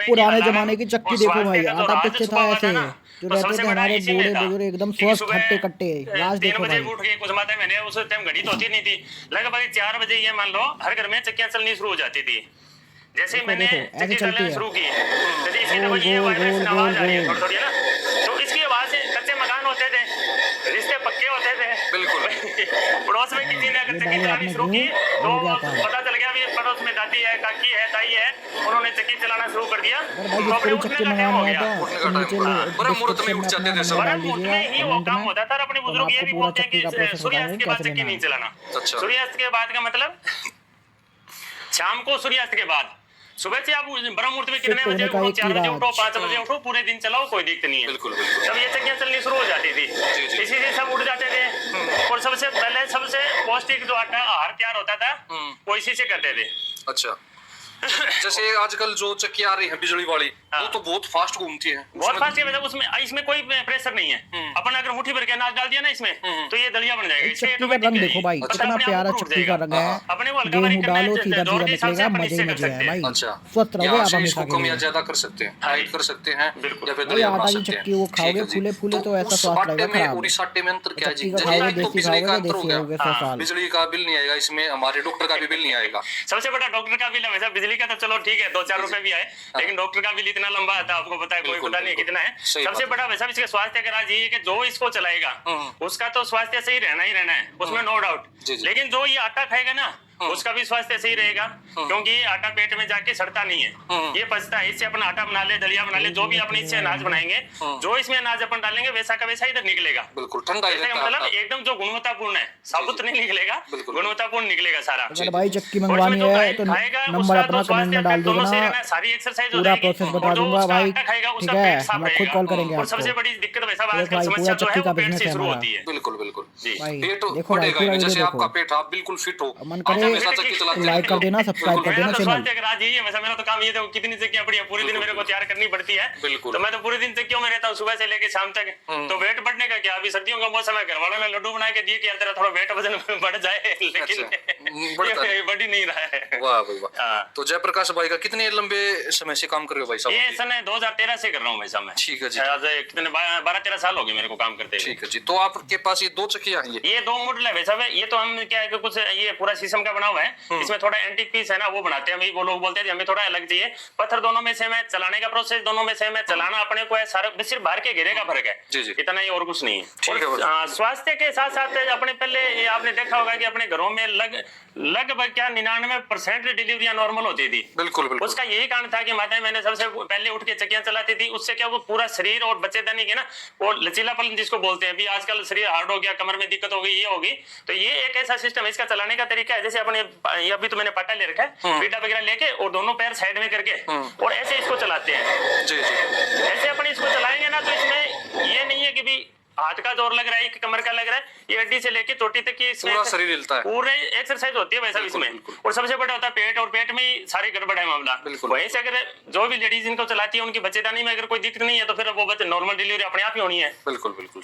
समय की पुराने हालत है जमाने की चक्की और देखो स्वास्थ्य भाई, का जो आटा राज पीछे छुपा था हुआ ऐसे था ना, जो तो रहते सबसे थे बड़ा हमारे इसी में बूढ़े था बुजुर्ग एकदम कि स्वस्थ सुबह हट्टे कट्टे। आज 3 देखो बजे भाई। उठ के कुछ माता मैंने उस टाइम घड़ी तो होती नहीं थी, लगभग 4 बजे ये मान लो हर घर में चक्कियां चलनी शुरू हो जाती थी। जैसे ही देखो मैंने देखो ऐसे चक्की चलती चलाना है, शुरू की तो इसी गोल देखो ये गोल गोल वाइब्रेशन गोल आवाज आ रही है गोल। थोड़ी थोड़ी है ना, तो इसकी आवाज से कच्चे मकान होते थे, रिश्ते पक्के होते थे। बिल्कुल। पड़ोस में किसी ने अगर ये चक्की डाले चलानी आपने शुरू गेहूं, की ये तो हो गया काम। पता चल गया भी पड़ोस में दादी है, काकी है, ताई है, उन्होंने चक्की चलाना शुरू कर दिया अगर भाई तो जिसको अपने भी उठने चक्की का टाइम हो मंगानी है गया। उठने तो का टाइम नीचे पड़ा, ब्रह्म मुहूर्त में डिस्क्रिप्शन उठ में जाते अपना थे सब। नंबर डाल ब्रह्म मुहूर्त दीजिएगा में ही वो कमेंट काम में, होता था और अपने तो हम बुजुर्ग ये आपको भी पूरा बोलते हैं चक्की का कि प्रोसेस सूर्यास्त बताएंगे के बाद कैसे चक्की लेना नहीं है। चलाना। अच्छा। सूर्यास्त के बाद का मतलब शाम को, सूर्यास्त के बाद। सुबह से आप ब्रह्म मुहूर्त में कितने फिट बजे होने का उठो, एक 4 बजे उठो, इलाज। 5 बजे उठो, पूरे दिन चलाओ, कोई दिक्कत नहीं है। बिल्कुल बिल्कुल। तब ये चक्कियां चलनी शुरू हो जाती थी, जी, जी। इसी से सब उठ जाते थे। और सबसे पहले सबसे पौष्टिक जो आटा आहार तैयार होता था वो इसी से करते थे। अच्छा। जैसे आजकल जो चक्की आ रही है बिजली वाली, वो तो बहुत फास्ट घूमती है। बहुत फास्ट है, मतलब उसमें इसमें कोई प्रेशर नहीं है। अपन अगर मुट्ठी भर के अनाज डाल दिया ना इसमें तो ये दलिया बन जाएगा। इससे चक्की का ऑटोमेटिक रंग देखो भाई, पत्थर कितना अपने आप प्यारा ऊपर उठ चक्की का जाएगा। रंग है। अपने को हल्का बारीक गेहूं करना डालो है, सीधा जोर सीधा के हिसाब से निकलेगा, अपन मजे इससे ही कर मजे है सकते हैं। भाई। अच्छा। स्वस्थ रहोगे यहाँ आप से हमेशा इसको के कम या लिए। ज्यादा कर सकते हैं, टाइट कर सकते हैं, बिल्कुल। या फिर भाई दलिया बना आटा की सकते हैं। चक्की वो ठीक खाओगे है जी। फूले फूले तो ऐसा उस स्वाद आटे लगेगा में खराब। और इस आटे में अंतर क्या है जी? चक्की का जैसे खाओगे एक तो देसी बिजली खाओगे का तो अंतर हो देसी गया, रहोगे 100 साल। बिजली का बिल नहीं आएगा इसमें, हमारे डॉक्टर का भी बिल नहीं आएगा। सबसे बड़ा डॉक्टर का बिल है। वैसा बिजली का तो चलो ठीक है 2-4 रुपए भी आए, लेकिन डॉक्टर का बिल इतना लंबा आता है, आपको पता है, कोई बिल्कुल, पता नहीं बिल्कुल। कितना है। सही सबसे बात बड़ा वैसा इसके स्वास्थ्य का राज ये है कि जो इसको चलाएगा उसका तो स्वास्थ्य सही रहना ही रहना है, उसमें नो डाउट। जी, जी। लेकिन जो ये आटा खाएगा ना उसका भी स्वास्थ्य सही रहेगा, क्योंकि ये आटा पेट में जाके सड़ता नहीं है, ये पचता है। इससे अपना आटा बना ले, दलिया बना ले, जो भी अपने इससे अनाज बनाएंगे, जो इसमें अनाज अपन डालेंगे वैसा का वैसा इधर निकलेगा। बिल्कुल ठंडा ही इसका रहता मतलब है। एकदम जो गुणवत्तापूर्ण है, साबुत नहीं निकलेगा, बिल्कुल। गुणवत्तापूर्ण निकलेगा सारा। अगर भाई चक्की और इसमें मंगवानी जो है तो खाएगा नंबर उसका अपना तो कमेंट में स्वास्थ्य डाल दोनों देना, सही रहना, सारी एक्सरसाइज हो पूरा जाएगी। प्रोसेस बता और जो दूंगा उसका भाई। आटा खाएगा ठीक उसका है, पेट साफ हम खुद रहेगा। कॉल करेंगे और आपको। सबसे बड़ी दिक्कत वैसा देख आजकल भाई समस्या पूरा जो है चक्की वो का पेट बिजनेस से है शुरू हमारा। होती है। बिल्कुल बिल्कुल जी। भाई पेट देखो भाई बढ़ेगा पूरा ही, वीडियो जैसे देखो। आपका पेट, आप बिल्कुल फिट हो, मन आप करे हमेशा चक्की चलाते लाइक कर देना, सब्सक्राइब कर मेरा देना तो चैनल। स्वास्थ्य का राज यही है। वैसा मेरा तो काम ये था, कितनी चक्कियां पड़ी है, पूरे दिन मेरे को तैयार करनी पड़ती है। बिल्कुल। तो मैं तो पूरे दिन चक्कियों में रहता हूँ, सुबह से लेके शाम तक। तो वेट बढ़ने का क्या, अभी सर्दियों का मौसम है, घर वालों ने लड्डू बना के दिए कि यार तेरा थोड़ा वेट वजन बढ़ जाए, लेकिन बढ़ ही नहीं रहा है। वाह भाई वाह। हाँ। तो जयप्रकाश भाई का कितने लंबे समय से काम कर रहे हो भाई साहब? ये सन 2013 से कर रहा हूँ भाई साहब मैं। ठीक है जी। कितने 12-13 साल हो गए मेरे को काम करते हुए। ठीक है जी। तो आपके पास ये 2 चक्कियां हैं? ये 2 मॉडल है वैसा। ये तो हम क्या है कि कुछ ये पूरा शीशम का बना हुआ है, इसमें थोड़ा एंटीक पीस है ना वो बनाते हैं हम, वो लोग बोलते हैं हमें थोड़ा अलग चाहिए। पत्थर दोनों में सेम है, चलाने का प्रोसेस दोनों में सेम है, चलाना अपने को है सारा, सिर्फ बाहर के घेरे का फर्क है। जी, जी। इतना ही और कुछ नहीं है। ठीक है और स्वास्थ्य के साथ साथ अपने पहले आपने देखा होगा कि अपने घरों में लगभग क्या 99% डिलीवरियां नॉर्मल होती थी। बिल्कुल बिल्कुल। उसका यही कारण था कि माताएं मैंने सबसे पहले उठ के चक्कियां चलाती थी, उससे क्या वो पूरा शरीर और बच्चेदानी के ना वो लचीलापन जिसको बोलते हैं, अभी आजकल शरीर हार्ड हो गया, कमर में दिक्कत हो गई, ये होगी। तो ये एक ऐसा सिस्टम है, इसका चलाने का तरीका है, जैसे अपने ये अभी तो मैंने पाटा ले रखा है, पीटा वगैरह लेके और दोनों पैर साइड में करके और ऐसे इसको चलाते हैं। जी जी। ऐसे अपन इसको चलाएंगे ना तो इसमें ये नहीं है कि भी हाथ का जोर लग रहा है कि कमर का लग रहा है, ये हड्डी से लेके चोटी तक की इसमें पूरा शरीर हिलता है, पूरे एक्सरसाइज होती है वैसा इसमें। और सबसे बड़ा होता है पेट, और पेट में ही सारी गड़बड़ है मामला। वहीं से अगर जो भी लेडीज इनको चलाती है उनकी बच्चेदानी में अगर कोई दिक्कत नहीं है तो फिर वो बच्चे नॉर्मल डिलीवरी अपने आप ही होनी है। बिल्कुल बिल्कुल।